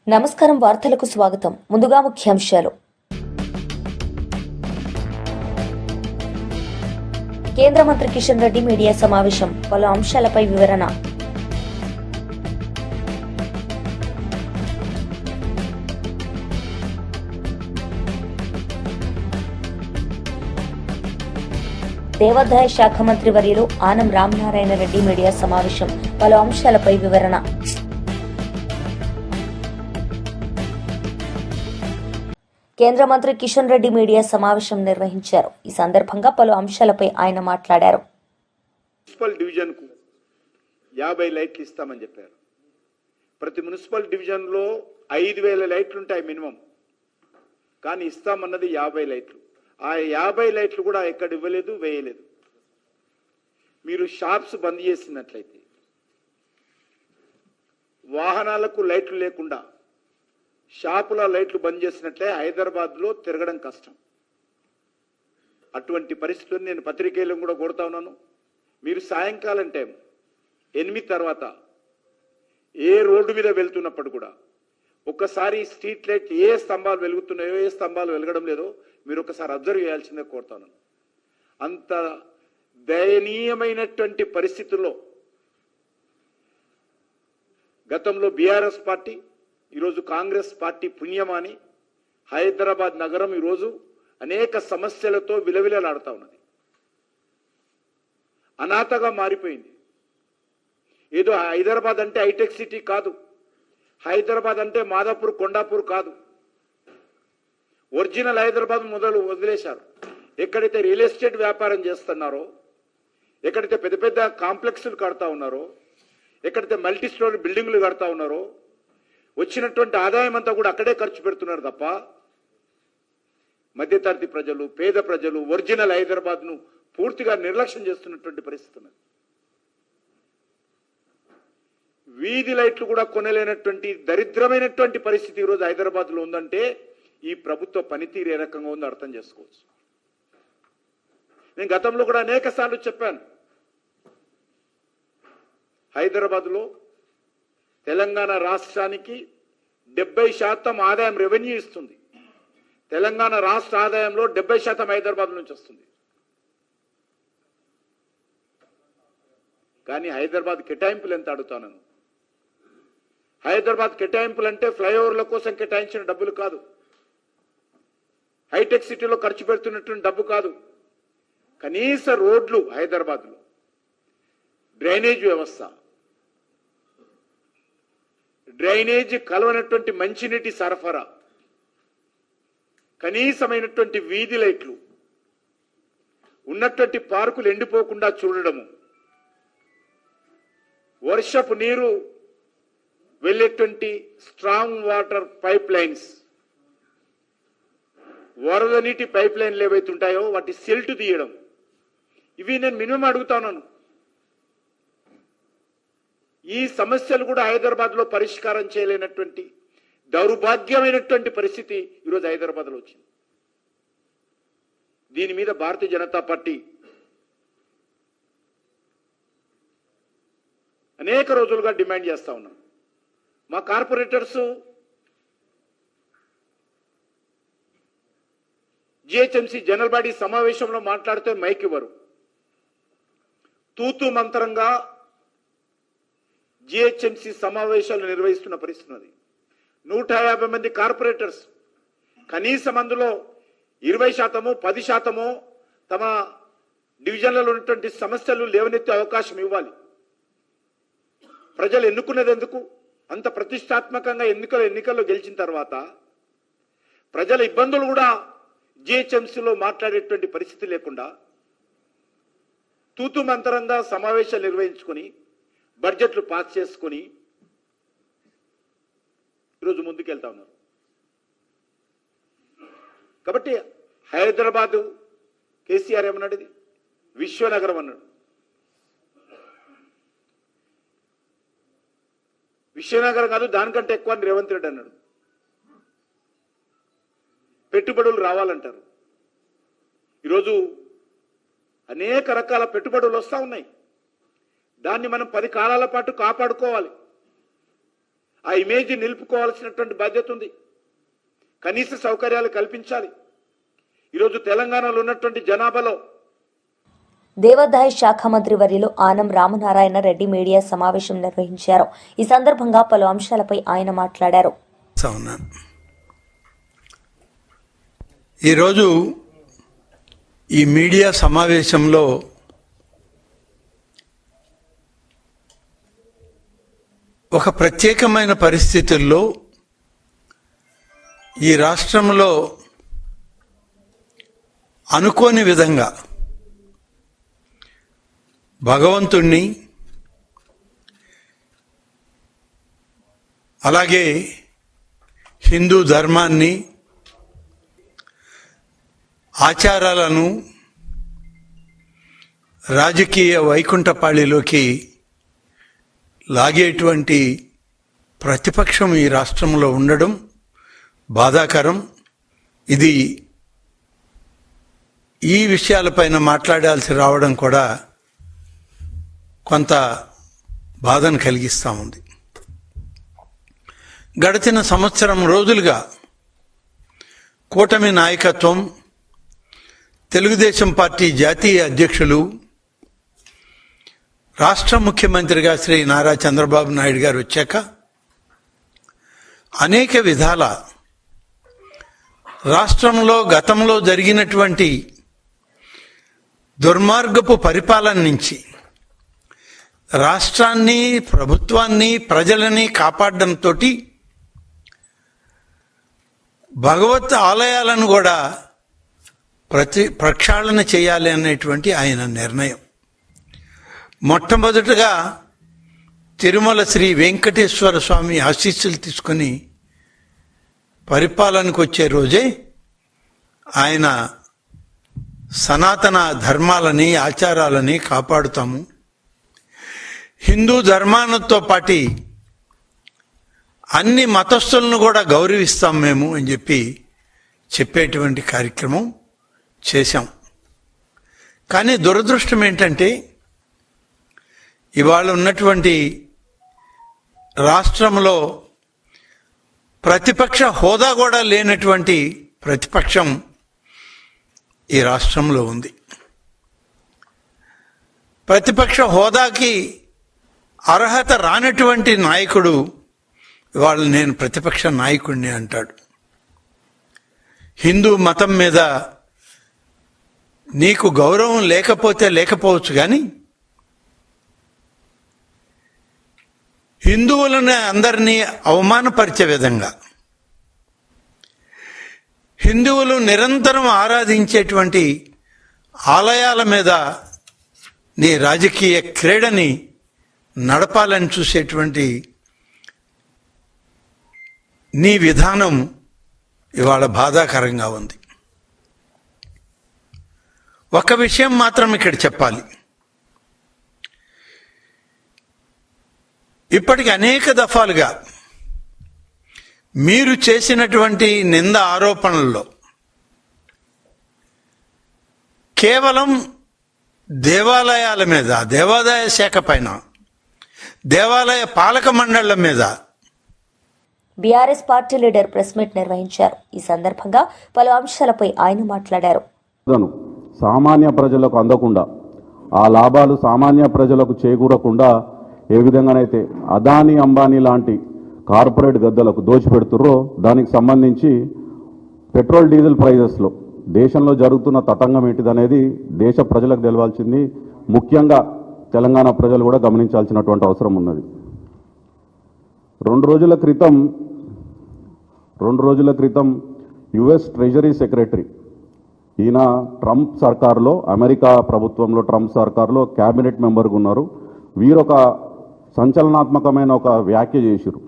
నమస్కారం. వార్తలకు స్వాగతం. ముందుగా ముఖ్యాంశాలు. కేంద్ర మంత్రి కిషన్ రెడ్డి మీడియా సమావేశం. పలు అంశాలపై వివరణ. దేవాదాయ శాఖ మంత్రి వర్యులు ఆనం రామనారాయణ రెడ్డి మీడియా సమావేశం. పలు అంశాలపై వివరణ. కేంద్ర మంత్రి కిషన్ రెడ్డి మీడియా సమావేశం నిర్వహించారు. ఈ సందర్భంగా పలు అంశాలపై ఆయన మాట్లాడారు. మున్సిపల్ డివిజన్ కు 50 లైట్లు ఇస్తామని చెప్పారు. ప్రతి మున్సిపల్ డివిజన్ లో 5,000 లైట్లు ఉంటాయి మినిమం, కానీ ఇస్తామన్నది 50 లైట్లు. ఆ 50 లైట్లు కూడా ఎక్కడ ఇవ్వలేదు, వేయలేదు. మీరు షాప్స్ బంద్ చేసినట్లయితే, వాహనాలకు లైట్లు లేకుండా షాపుల లైట్లు బంద్ చేసినట్లే హైదరాబాద్లో తిరగడం కష్టం. అటువంటి పరిస్థితులను నేను పత్రికేయులను కూడా కోరుతా ఉన్నాను. మీరు సాయంకాలం టైం 8 తర్వాత ఏ రోడ్డు మీద వెళ్తున్నప్పుడు కూడా ఒక్కసారి స్ట్రీట్ లైట్ ఏ స్తంభాలు వెలుగుతున్నాయో, ఏ స్తంభాలు వెలగడం లేదో మీరు ఒకసారి అబ్జర్వ్ చేయాల్సిందే కోరుతాను. అంత దయనీయమైనటువంటి పరిస్థితుల్లో గతంలో బీఆర్ఎస్ పార్టీ, ఈరోజు కాంగ్రెస్ పార్టీ పుణ్యమాని హైదరాబాద్ నగరం ఈరోజు అనేక సమస్యలతో విలవిలలాడుతూ ఉన్నది. అనాథగా మారిపోయింది. ఏదో హైదరాబాద్ అంటే హైటెక్ సిటీ కాదు, హైదరాబాద్ అంటే మాదాపూర్, కొండాపూర్ కాదు. ఒరిజినల్ హైదరాబాద్ మొదలు వదిలేశారు. ఎక్కడైతే రియల్ ఎస్టేట్ వ్యాపారం చేస్తున్నారో, ఎక్కడైతే పెద్ద పెద్ద కాంప్లెక్స్లు కడతా ఉన్నారో, ఎక్కడైతే మల్టీ స్టోరీ బిల్డింగ్లు కడతా ఉన్నారో, వచ్చినటువంటి ఆదాయం అంతా కూడా అక్కడే ఖర్చు పెడుతున్నారు తప్ప మధ్యతరగతి ప్రజలు, పేద ప్రజలు ఒరిజినల్ హైదరాబాద్ను పూర్తిగా నిర్లక్ష్యం చేస్తున్నటువంటి పరిస్థితి ఉన్నది. వీధి లైట్లు కూడా కొనలేనటువంటి దరిద్రమైనటువంటి పరిస్థితి ఈరోజు హైదరాబాద్లో ఉందంటే ఈ ప్రభుత్వ పనితీరు ఏ రకంగా ఉందో అర్థం చేసుకోవచ్చు. నేను గతంలో కూడా అనేక సార్లు చెప్పాను, హైదరాబాద్లో తెలంగాణ రాష్ట్రానికి 70% ఆదాయం రెవెన్యూ ఇస్తుంది. తెలంగాణ రాష్ట్ర ఆదాయంలో 70% హైదరాబాద్ నుంచి వస్తుంది. కానీ హైదరాబాద్ కేటాయింపులు ఎంత అడుగుతాను. హైదరాబాద్ కేటాయింపులు అంటే ఫ్లైఓవర్ల కోసం కేటాయించిన డబ్బులు కాదు, హైటెక్ సిటీలో ఖర్చు పెడుతున్నటువంటి డబ్బు కాదు. కనీస రోడ్లు హైదరాబాద్లో, డ్రైనేజ్ వ్యవస్థ, డ్రైనేజ్ కలవనటువంటి మంచినీటి సరఫరా, కనీసమైనటువంటి వీధి లైట్లు, ఉన్నటువంటి పార్కులు ఎండిపోకుండా చూడడము, వర్షపు నీరు వెళ్ళేటువంటి స్ట్రాంగ్ వాటర్ పైప్ లైన్స్, వరద నీటి పైప్ లైన్లు ఏవైతే ఉంటాయో వాటి సెల్ట్ తీయడం, ఇవి నేను మినిమం అడుగుతాను. ఈ సమస్యలు కూడా హైదరాబాద్లో పరిష్కారం చేయలేనటువంటి దౌర్భాగ్యమైనటువంటి పరిస్థితి ఈరోజు హైదరాబాద్లో వచ్చింది. దీని మీద భారతీయ జనతా పార్టీ అనేక రోజులుగా డిమాండ్ చేస్తా ఉన్నాం. మా కార్పొరేటర్స్ జిహెచ్ఎంసీ జనరల్ బాడీ సమావేశంలో మాట్లాడితే మైక్ ఇవ్వరు. తూతూ మంత్రంగా జిహెచ్ఎంసీ సమావేశాలు నిర్వహిస్తున్న పరిస్థితి ఉన్నది. 150 మంది కార్పొరేటర్స్, కనీసం అందులో 20%, 10% తమ డివిజన్లలో ఉన్నటువంటి సమస్యలు లేవనెత్తే అవకాశం ఇవ్వాలి. ప్రజలు ఎన్నుకున్నది ఎందుకు? అంత ప్రతిష్టాత్మకంగా ఎన్నికల్లో గెలిచిన తర్వాత ప్రజల ఇబ్బందులు కూడా జిహెచ్ఎంసీలో మాట్లాడేటువంటి పరిస్థితి లేకుండా తూతు మంతరంగా సమావేశాలు నిర్వహించుకొని బడ్జెట్లు పాస్ చేసుకొని ఈరోజు ముందుకెళ్తా ఉన్నారు. కాబట్టి హైదరాబాదు కేసీఆర్ ఏమన్నాడు? ఇది విశ్వనగరం అన్నాడు. విశ్వనగరం కాదు, దానికంటే ఎక్కువ అని రేవంత్ రెడ్డి అన్నాడు. పెట్టుబడులు రావాలంటారు. ఈరోజు అనేక రకాల పెట్టుబడులు వస్తూ ఉన్నాయి. దాన్ని మనం 10 కాలాల పాటు కాపాడుకోవాలి. ఆ ఇమేజ్ నిలుపుకోవాల్సినటువంటి బాధ్యత ఉంది. కనీస సౌకర్యాలు కల్పించాలి. ఈరోజు తెలంగాణలో ఉన్నటువంటి జనాభాలో దేవాదాయ శాఖ మంత్రి వర్యులు ఆనం రామనారాయణ రెడ్డి మీడియా సమావేశం నిర్వహించారు. ఈ సందర్భంగా పలు అంశాలపై ఆయన మాట్లాడారు. ఈరోజు ఈ మీడియా సమావేశంలో ఒక ప్రత్యేకమైన పరిస్థితుల్లో ఈ రాష్ట్రంలో అనుకోని విధంగా భగవంతుణ్ణి అలాగే హిందూ ధర్మాన్ని ఆచారాలను రాజకీయ వైకుంఠపాళిలోకి లాగేటువంటి ప్రతిపక్షం ఈ రాష్ట్రంలో ఉండడం బాధాకరం. ఇది ఈ విషయాలపైన మాట్లాడాల్సి రావడం కూడా కొంత బాధను కలిగిస్తూ ఉంది. గడిచిన సంవత్సరం రోజులుగా కూటమి నాయకత్వం, తెలుగుదేశం పార్టీ జాతీయ అధ్యక్షులు, రాష్ట్ర ముఖ్యమంత్రిగా శ్రీ నారా చంద్రబాబు నాయుడు గారు వచ్చాక అనేక విధాల రాష్ట్రంలో గతంలో జరిగినటువంటి దుర్మార్గపు పరిపాలన నుంచి రాష్ట్రాన్ని, ప్రభుత్వాన్ని, ప్రజలని కాపాడడంతో భగవత్ ఆలయాలను కూడా ప్రక్షాళన చేయాలి అనేటువంటి ఆయన నిర్ణయం. మొట్టమొదటగా తిరుమల శ్రీ వెంకటేశ్వర స్వామి ఆశీస్సులు తీసుకుని పరిపాలనకు వచ్చే రోజే ఆయన సనాతన ధర్మాలని, ఆచారాలని కాపాడుతాము, హిందూ ధర్మాలతో పాటు అన్ని మతస్థులను కూడా గౌరవిస్తాం మేము అని చెప్పేటువంటి కార్యక్రమం చేశాం. కానీ దురదృష్టం ఏంటంటే ఇవాళ ఉన్నటువంటి రాష్ట్రంలో ప్రతిపక్ష హోదా కూడా లేనటువంటి ప్రతిపక్షం ఈ రాష్ట్రంలో ఉంది. ప్రతిపక్ష హోదాకి అర్హత రానటువంటి నాయకుడు ఇవాళ నేను ప్రతిపక్ష నాయకుడిని అంటాడు. హిందూ మతం మీద నీకు గౌరవం లేకపోతే లేకపోవచ్చు, కానీ హిందువులను అందరినీ అవమానపరిచే విధంగా, హిందువులు నిరంతరం ఆరాధించేటువంటి ఆలయాల మీద నీ రాజకీయ క్రీడని నడపాలని చూసేటువంటి నీ విధానం ఇవాళ బాధాకరంగా ఉంది. ఒక విషయం మాత్రం ఇక్కడ చెప్పాలి. ఇప్పటికి అనేక దఫాలుగా మీరు చేసినటువంటి నింద ఆరోపణల్లో కేవలం దేవాలయాల మీద, దేవాదాయ శాఖ పైన, దేవాలయ పాలక మండళ్ల మీద BRS party leader press meet నిర్వహించారు. ఈ సందర్భంగా పలు అంశాలపై ఆయన మాట్లాడారు. సామాన్య ప్రజలకు అందకుండా, ఆ లాభాలు సామాన్య ప్రజలకు చేకూరకుండా ఏ విధంగానైతే అదానీ, అంబానీ లాంటి కార్పొరేట్ గద్దలకు దోచిపెడుతుర్రో దానికి సంబంధించి పెట్రోల్, డీజిల్ ప్రైజెస్లో దేశంలో జరుగుతున్న తతంగం ఏంటిదనేది దేశ ప్రజలకు తెలవాల్సింది, ముఖ్యంగా తెలంగాణ ప్రజలు కూడా గమనించాల్సినటువంటి అవసరం ఉన్నది. రెండు రోజుల క్రితం యుఎస్ ట్రెజరీ సెక్రటరీ, ఈయన ట్రంప్ సర్కార్లో, అమెరికా ప్రభుత్వంలో ట్రంప్ సర్కార్లో క్యాబినెట్ మెంబర్గా ఉన్నారు. వీరొక సంచలనాత్మకమైన ఒక వ్యాఖ్య చేశారు.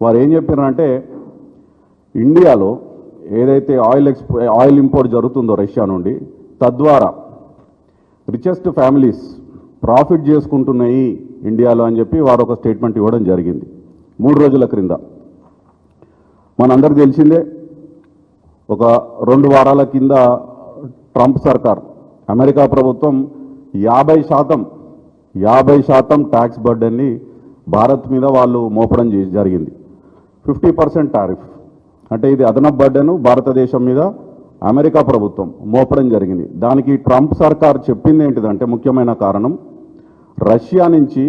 వారు ఏం చెప్పారంటే, ఇండియాలో ఏదైతే ఆయిల్ ఇంపోర్ట్ జరుగుతుందో రష్యా నుండి, తద్వారా రిచెస్ట్ ఫ్యామిలీస్ ప్రాఫిట్ చేసుకుంటున్నాయి ఇండియాలో అని చెప్పి వారు ఒక స్టేట్మెంట్ ఇవ్వడం జరిగింది 3 రోజుల క్రింద. మనందరికీ తెలిసిందే, ఒక 2 వారాల కింద ట్రంప్ సర్కార్, అమెరికా ప్రభుత్వం 50% ట్యాక్స్ బర్డెన్ని భారత్ మీద వాళ్ళు మోపడం జరిగింది. 50% టారిఫ్. అంటే ఇది అదనపు బర్డెను భారతదేశం మీద అమెరికా ప్రభుత్వం మోపడం జరిగింది. దానికి ట్రంప్ సర్కార్ చెప్పింది ఏంటిదంటే ముఖ్యమైన కారణం, రష్యా నుంచి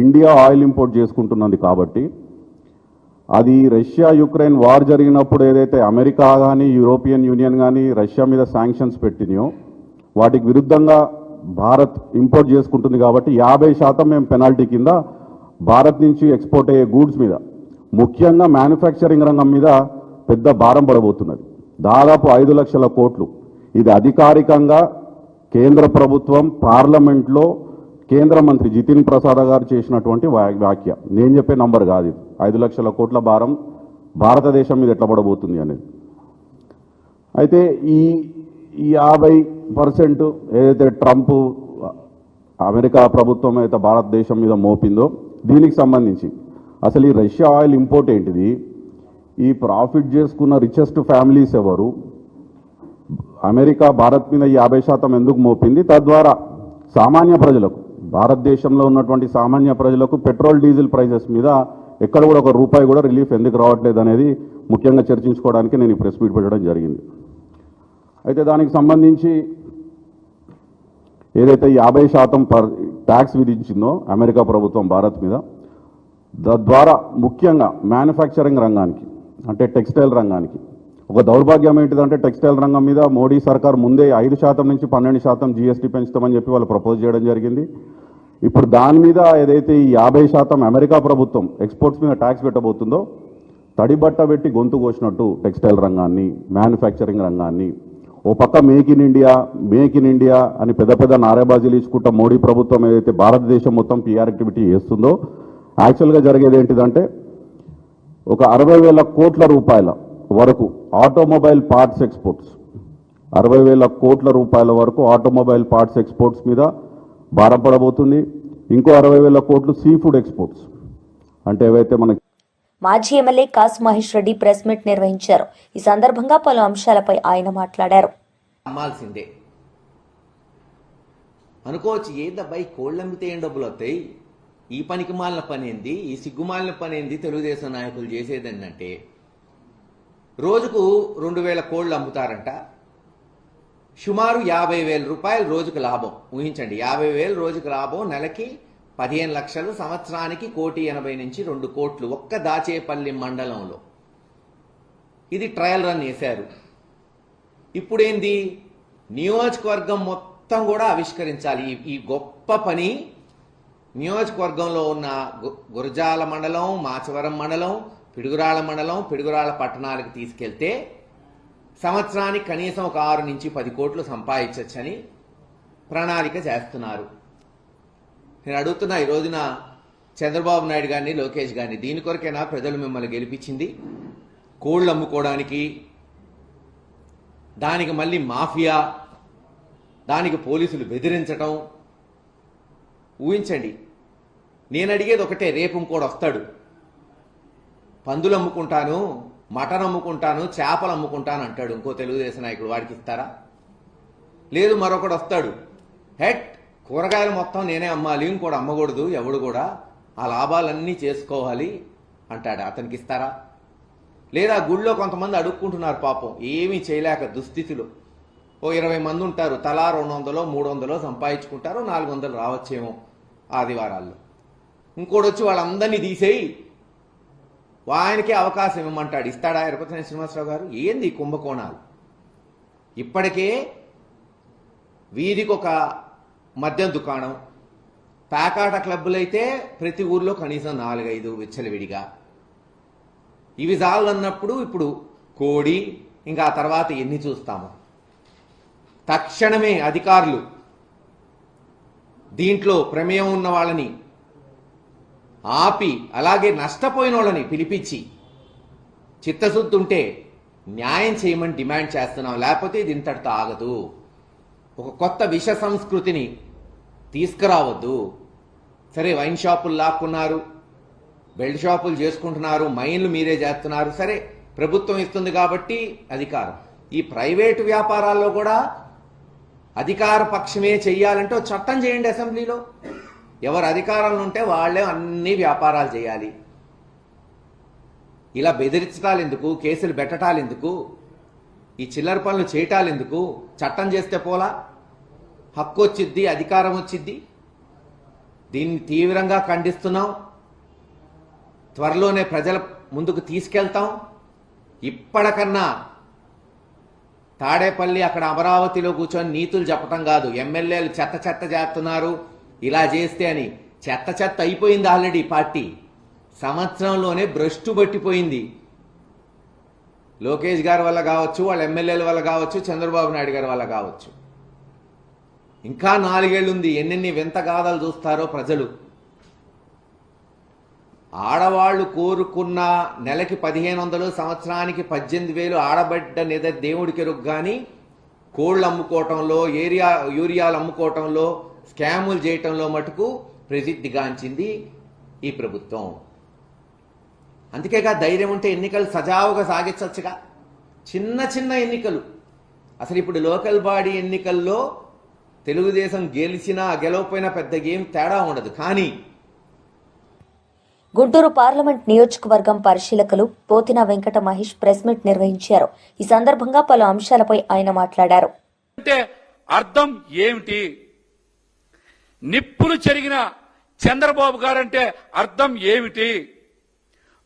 ఇండియా ఆయిల్ ఇంపోర్ట్ చేసుకుంటున్నది కాబట్టి అది రష్యా యుక్రెయిన్ వార్ జరిగినప్పుడు ఏదైతే అమెరికా కానీ యూరోపియన్ యూనియన్ కానీ రష్యా మీద శాంక్షన్స్ పెట్టినాయో వాటికి విరుద్ధంగా భారత్ ఇంపోర్ట్ చేసుకుంటుంది కాబట్టి 50% మేము పెనాల్టీ కింద భారత్ నుంచి ఎక్స్పోర్ట్ అయ్యే గూడ్స్ మీద ముఖ్యంగా మ్యానుఫ్యాక్చరింగ్ రంగం మీద పెద్ద భారం పడబోతున్నది. దాదాపు 5 లక్షల కోట్లు. ఇది అధికారికంగా కేంద్ర ప్రభుత్వం పార్లమెంట్లో కేంద్ర మంత్రి జితిన్ ప్రసాద్ గారు చేసినటువంటి వ్యాఖ్య. నేను చెప్పే నంబర్ కాదు ఇది. 5 లక్షల కోట్ల భారం భారతదేశం మీద ఎట్లా పడబోతుంది అనేది. అయితే ఈ 50% ఏదైతే ట్రంప్ అమెరికా ప్రభుత్వం అయితే భారతదేశం మీద మోపిందో దీనికి సంబంధించి అసలు ఈ రష్యా ఆయిల్ ఇంపోర్ట్ ఏంటిది, ఈ ప్రాఫిట్ చేసుకున్న రిచెస్ట్ ఫ్యామిలీస్ ఎవరు, అమెరికా భారత్ మీద 50% ఎందుకు మోపింది, తద్వారా సామాన్య ప్రజలకు భారతదేశంలో ఉన్నటువంటి సామాన్య ప్రజలకు పెట్రోల్ డీజిల్ ప్రైజెస్ మీద ఎక్కడ కూడా ఒక రూపాయి కూడా రిలీఫ్ ఎందుకు రావట్లేదు అనేది ముఖ్యంగా చర్చించుకోవడానికి నేను ఈ ప్రెస్ మీట్ పెట్టడం జరిగింది. అయితే దానికి సంబంధించి ఏదైతే 50% ట్యాక్స్ విధించిందో అమెరికా ప్రభుత్వం భారత్ మీద, తద్వారా ముఖ్యంగా మ్యానుఫ్యాక్చరింగ్ రంగానికి అంటే టెక్స్టైల్ రంగానికి ఒక దౌర్భాగ్యం ఏంటిదంటే టెక్స్టైల్ రంగం మీద మోడీ సర్కార్ ముందే 5% నుంచి 12% జీఎస్టీ పెంచుతామని చెప్పి వాళ్ళు ప్రపోజ్ చేయడం జరిగింది. ఇప్పుడు దాని మీద ఏదైతే ఈ 50% అమెరికా ప్రభుత్వం ఎక్స్పోర్ట్స్ మీద ట్యాక్స్ పెట్టబోతుందో తడిబట్ట పెట్టి గొంతు కోసినట్టు టెక్స్టైల్ రంగాన్ని మ్యానుఫ్యాక్చరింగ్ రంగాన్ని ఓ పక్క మేక్ ఇన్ ఇండియా అని పెద్ద పెద్ద నారేబాజీలు ఇచ్చుకుంటా మోడీ ప్రభుత్వం ఏదైతే భారతదేశం మొత్తం పిఆర్ యాక్టివిటీ చేస్తుందో యాక్చువల్గా జరిగేది ఏంటిదంటే ఒక 60,000 కోట్ల రూపాయల వరకు ఆటోమొబైల్ పార్ట్స్ ఎక్స్పోర్ట్స్ 60,000 కోట్ల రూపాయల వరకు ఆటోమొబైల్ పార్ట్స్ ఎక్స్పోర్ట్స్ మీద భారం పడబోతుంది. ఇంకో 60,000 కోట్లు సీ ఫుడ్ ఎక్స్పోర్ట్స్ అంటే ఏవైతే మనకి. మాజీ ఎమ్మెల్యే కాసు మహేష్ రెడ్డి ప్రెస్ మీట్ నిర్వహించారు. ఈ సందర్భంగా పలు అంశాలపై ఆయన మాట్లాడారు. అమ్మాల్సిందే అనుకోవచ్చు, ఏందబ్బాయి కోళ్ళు అమ్మితే ఏం డబ్బులు వస్తాయి, ఈ పనికి మాలిన పని ఏంది, ఈ సిగ్గుమాలిన పని ఏంది తెలుగుదేశం నాయకులు చేసేదంటే రోజుకు 2,000 కోళ్ళు అమ్ముతారంట, సుమారు 50,000 రూపాయలు రోజుకు లాభం. ఊహించండి, 50,000 రోజుకు లాభం, నెలకి 15 లక్షలు, సంవత్సరానికి 1,80,00,000 నుంచి 2 కోట్లు ఒక్క దాచేపల్లి మండలంలో. ఇది ట్రయల్ రన్ చేశారు. ఇప్పుడేంది, నియోజకవర్గం మొత్తం కూడా ఆవిష్కరించాలి. ఈ గొప్ప పని నియోజకవర్గంలో ఉన్న గురజాల మండలం, మాచవరం మండలం, పిడుగురాళ్ల మండలం, పిడుగురాళ్ల పట్టణాలకు తీసుకెళ్తే సంవత్సరానికి కనీసం ఒక 6 నుంచి 10 కోట్లు సంపాదించవచ్చని ప్రణాళిక చేస్తున్నారు. నేను అడుగుతున్నా ఈ రోజున చంద్రబాబు నాయుడు గారిని, లోకేష్ గారిని, దీని కొరకైనా ప్రజలు మిమ్మల్ని గెలిపించింది? కోళ్ళు అమ్ముకోవడానికి, దానికి మళ్ళీ మాఫియా, దానికి పోలీసులు బెదిరించటం. ఊహించండి, నేను అడిగేది ఒకటే, రేపు ఇంకోడు వస్తాడు, పందులు అమ్ముకుంటాను, మటన్ అమ్ముకుంటాను, చేపలు అమ్ముకుంటాను అంటాడు ఇంకో తెలుగుదేశం నాయకుడు. వాడికి ఇస్తారా? లేదు, మరొకడు వస్తాడు, హెట్ కూరగాయలు మొత్తం నేనే అమ్మాలి, ఇంకోటి అమ్మకూడదు, ఎవడు కూడా ఆ లాభాలన్నీ చేసుకోవాలి అంటాడు. అతనికి ఇస్తారా? లేదా గుళ్ళో కొంతమంది అడుక్కుంటున్నారు పాపం, ఏమీ చేయలేక దుస్థితిలో. ఓ 20 మంది ఉంటారు, తలా 200, 300 సంపాదించుకుంటారు, 400 రావచ్చేమో ఆదివారాల్లో. ఇంకోటి వచ్చి వాళ్ళందరినీ తీసేయి ఆయనకే అవకాశం ఇవ్వమంటాడు. ఇస్తాడా ఎరపతినేని శ్రీనివాసరావు గారు? ఏంది కుంభకోణాలు? ఇప్పటికే వీధికి ఒక మద్యం దుకాణం, పేకాట క్లబ్బులైతే ప్రతి ఊర్లో కనీసం 4-5 విచ్చలవిడిగా. ఇవి చాలన్నప్పుడు ఇప్పుడు కోడి, ఇంకా ఆ తర్వాత ఎన్ని చూస్తాము. తక్షణమే అధికారులు దీంట్లో ప్రమేయం ఉన్న వాళ్ళని ఆపి, అలాగే నష్టపోయిన వాళ్ళని పిలిపించి చిత్తశుద్ధి ఉంటే న్యాయం చేయమని డిమాండ్ చేస్తున్నాం. లేకపోతే ఇది ఇంతటితో ఆగదు. ఒక కొత్త విష సంస్కృతిని తీసుకురావద్దు. సరే, వైన్ షాపులు లాక్కున్నారు, బెల్ట్ షాపులు చేసుకుంటున్నారు, మైన్లు మీరే చేస్తున్నారు, సరే ప్రభుత్వం ఇస్తుంది కాబట్టి అధికారం. ఈ ప్రైవేటు వ్యాపారాల్లో కూడా అధికార పక్షమే చెయ్యాలంటే చట్టం చేయండి అసెంబ్లీలో. ఎవరు అధికారంలో ఉంటే వాళ్లే అన్ని వ్యాపారాలు చేయాలి. ఇలా బెదిరించటాలు ఎందుకు, కేసులు పెట్టటాలు ఎందుకు, ఈ చిల్లర పనులు చేయటాలు ఎందుకు? చట్టం చేస్తే పోలా, హక్కు వచ్చిద్ది, అధికారం వచ్చిద్ది. దీన్ని తీవ్రంగా ఖండిస్తున్నాం. త్వరలోనే ప్రజల ముందుకు తీసుకెళ్తాం. ఇప్పటికన్నా తాడేపల్లి అక్కడ అమరావతిలో కూర్చొని నీతులు చెప్పటం కాదు, ఎమ్మెల్యేలు చెత్త చెత్త చేస్తున్నారు ఇలా చేస్తే అని. చెత్త చెత్త అయిపోయింది ఆల్రెడీ. పార్టీ సంవత్సరంలోనే భ్రష్టు పట్టిపోయింది. లోకేష్ గారి వల్ల కావచ్చు, వాళ్ళ ఎమ్మెల్యేల వల్ల కావచ్చు, చంద్రబాబు నాయుడు గారి వల్ల కావచ్చు. ఇంకా 4 ఏళ్ళు ఉంది. ఎన్నెన్ని వింత గాథలు చూస్తారో ప్రజలు. ఆడవాళ్లు కోరుకున్న నెలకి 1500, సంవత్సరానికి 18,000 ఆడబడ్డ నిద దేవుడికి రుగ్గాని కోళ్లు అమ్ముకోవటంలో, యూరియాలు అమ్ముకోవటంలో, స్కాములు చేయటంలో మటుకు ప్రసిద్ధిగాంచింది ఈ ప్రభుత్వం. అందుకేగా ధైర్యం ఉంటే ఎన్నికలు సజావుగా సాగించవచ్చుగా. చిన్న చిన్న ఎన్నికలు. అసలు ఇప్పుడు లోకల్ బాడీ ఎన్నికల్లో తెలుగుదేశం గెలిచినా గెలవపోయినా పెద్ద ఏం తేడా ఉండదు. కానీ గుంటూరు పార్లమెంట్ నియోజకవర్గం పరిశీలకులు పోతిన వెంకట మహేష్ ప్రెస్ మీట్ నిర్వహించారు. ఈ సందర్భంగా పలు అంశాలపై ఆయన మాట్లాడారు. అంటే అర్థం ఏమిటి? నిప్పులు చెరిగిన చంద్రబాబు గారంటే అర్థం ఏమిటి?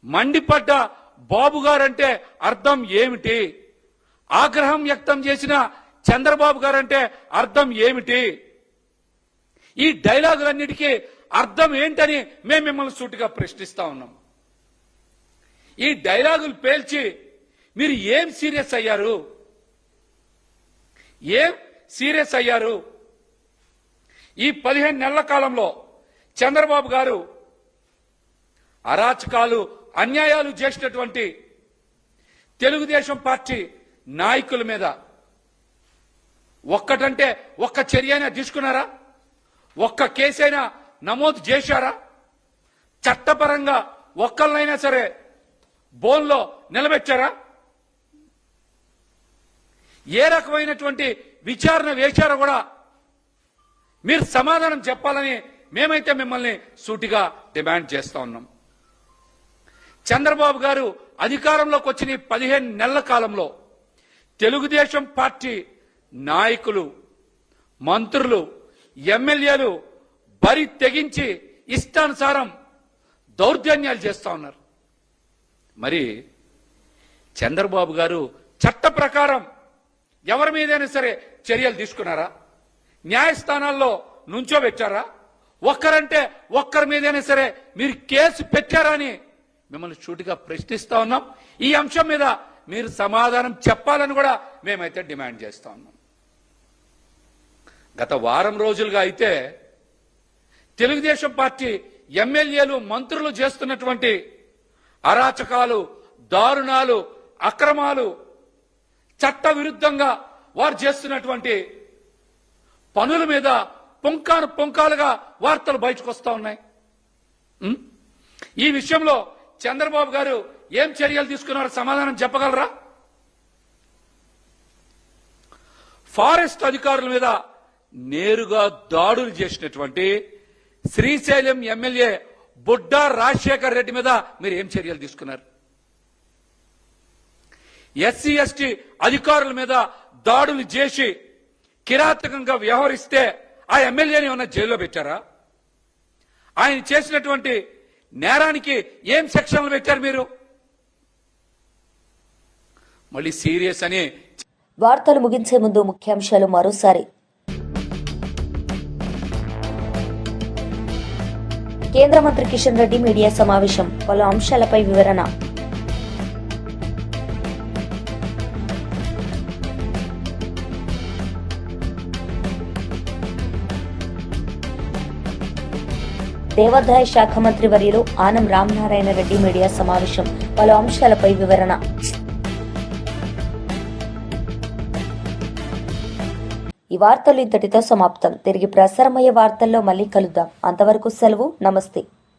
మండిపడ్డ బాబు గారంటే అర్థం ఏమిటి? ఆగ్రహం వ్యక్తం చేసిన చంద్రబాబు గారంటే అర్థం ఏమిటి? ఈ డైలాగులన్నిటికీ అర్థం ఏంటని మేము మిమ్మల్ని సూటిగా ప్రశ్నిస్తా ఉన్నాం. ఈ డైలాగులు పేల్చి మీరు ఏం సీరియస్ అయ్యారు? ఏం సీరియస్ అయ్యారు? ఈ 15 నెలల కాలంలో చంద్రబాబు గారు అరాచకాలు, అన్యాయాలు చేసినటువంటి తెలుగుదేశం పార్టీ నాయకుల మీద ఒక్కటంటే ఒక్క చర్య అయినా తీసుకున్నారా? ఒక్క కేసైనా నమోదు చేశారా? చట్టపరంగా ఒక్కళ్ళైనా సరే బోన్లో నిలబెట్టారా? ఏ రకమైనటువంటి విచారణ వేశారో కూడా మీరు సమాధానం చెప్పాలని మేమైతే మిమ్మల్ని సూటిగా డిమాండ్ చేస్తా ఉన్నాం. చంద్రబాబు గారు అధికారంలోకి వచ్చిన 15 నెలల కాలంలో తెలుగుదేశం పార్టీ నాయకులు, మంత్రులు, ఎమ్మెల్యేలు బరి తెగించి ఇష్టానుసారం దౌర్జన్యాలు చేస్తా ఉన్నారు. మరి చంద్రబాబు గారు చట్ట ప్రకారం ఎవరి మీదైనా సరే చర్యలు తీసుకున్నారా? న్యాయస్థానాల్లో నుంచోబెట్టారా? ఒక్కరంటే ఒక్కరి మీదైనా సరే మీరు కేసు పెట్టారా అని మిమ్మల్ని సూటిగా ప్రశ్నిస్తా ఉన్నాం. ఈ అంశం మీద మీరు సమాధానం చెప్పాలని కూడా మేమైతే డిమాండ్ చేస్తా ఉన్నాం. గత వారం రోజులుగా అయితే తెలుగుదేశం పార్టీ ఎమ్మెల్యేలు, మంత్రులు చేస్తున్నటువంటి అరాచకాలు, దారుణాలు, అక్రమాలు, చట్ట విరుద్ధంగా వారు చేస్తున్నటువంటి పనుల మీద పుంకాలుగా వార్తలు బయటకు వస్తా ఉన్నాయి. ఈ విషయంలో చంద్రబాబు గారు ఏం చర్యలు తీసుకున్నారో సమాధానం చెప్పగలరా? ఫారెస్ట్ అధికారుల మీద నేరుగా దాడులు చేసినటువంటి శ్రీశైలం ఎమ్మెల్యే బుడ్డా రాజశేఖర్ రెడ్డి మీద మీరు ఏం చర్యలు తీసుకున్నారు? ఎస్సీ ఎస్టీ అధికారుల మీద దాడులు చేసి కిరాతకంగా వ్యవహరిస్తే ఆ ఎమ్మెల్యేని ఏమన్నా జైల్లో పెట్టారా? ఆయన చేసినటువంటి నేరానికి ఏం సెక్షన్లు పెట్టారు మీరు? మళ్ళీ సీరియస్ అని. వార్తలు ముగించే ముందు ముఖ్యాంశాలు మరోసారి. కేంద్ర మంత్రి కిషన్ రెడ్డి మీడియా సమావేశం, పలు అంశాలపై వివరణ. దేవాదాయ శాఖ మంత్రి వర్యులు ఆనం రామనారాయణ రెడ్డి మీడియా సమావేశం, పలు అంశాలపై వివరణ. ఈ వార్తలు ఇంతటితో సమాప్తం. తిరిగి ప్రసారమయ్యే వార్తల్లో మళ్ళీ కలుద్దాం. అంతవరకు సెలవు. నమస్తే.